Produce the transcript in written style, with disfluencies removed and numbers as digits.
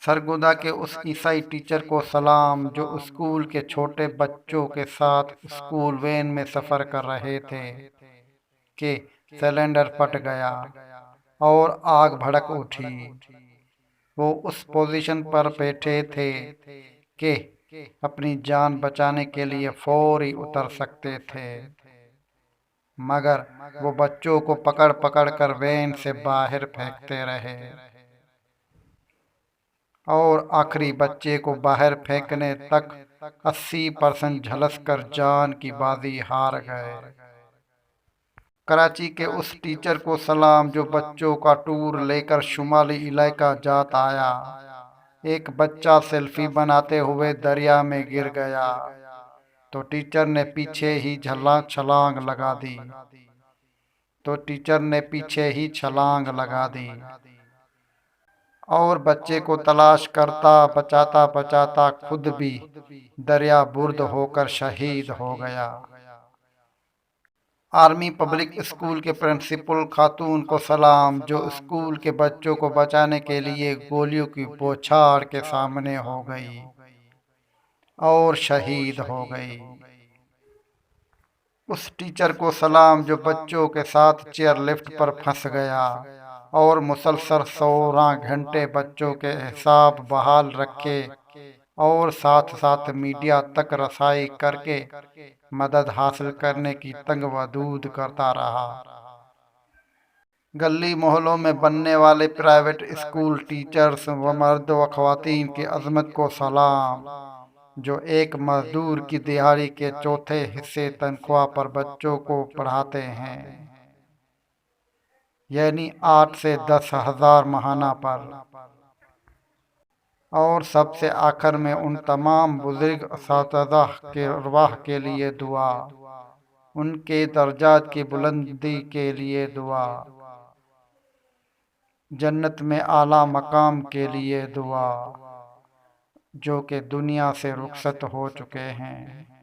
सरगोदा के उस ईसाई टीचर को सलाम जो स्कूल के छोटे बच्चों के साथ स्कूल वैन में सफर कर रहे थे कि सिलेंडर फट गया और आग भड़क उठी। वो उस पोजीशन पर बैठे थे कि अपनी जान बचाने के लिए फौरी उतर सकते थे, मगर वो बच्चों को पकड़ पकड़ कर वैन से बाहर फेंकते रहे और आखिरी बच्चे को बाहर फेंकने तक 80% झलस कर जान की बाजी हार गए। कराची के उस टीचर को सलाम जो बच्चों का टूर लेकर शुमाली इलाका जात आया। एक बच्चा सेल्फी बनाते हुए दरिया में गिर गया तो टीचर ने पीछे ही छलांग लगा दी और बच्चे को तलाश करता बचाता बचाता खुद भी दरिया बुर्द होकर शहीद हो गया। आर्मी पब्लिक स्कूल के प्रिंसिपल खातून को सलाम जो स्कूल के बच्चों को बचाने के लिए गोलियों की बौछार के सामने हो गई और शहीद हो गई। उस टीचर को सलाम जो बच्चों के साथ चेयर लिफ्ट पर फंस गया और मुसलसल 16 घंटे बच्चों के हिसाब बहाल रखे और साथ साथ मीडिया तक रसाई करके मदद हासिल करने की तंगवदूद करता रहा। गली मोहल्लों में बनने वाले प्राइवेट स्कूल टीचर्स व मर्द व ख्वातीन की अजमत को सलाम जो एक मजदूर की दिहाड़ी के चौथे हिस्से तनख्वाह पर बच्चों को पढ़ाते हैं, यानी 8 से 10 हजार महाना पर। और सबसे आखिर में उन तमाम बुजुर्ग असातिज़ा के अरवाह के लिए दुआ, उनके दर्जात की बुलंदी के लिए दुआ, जन्नत में आला मकाम के लिए दुआ, जो कि दुनिया से रुखसत हो चुके हैं।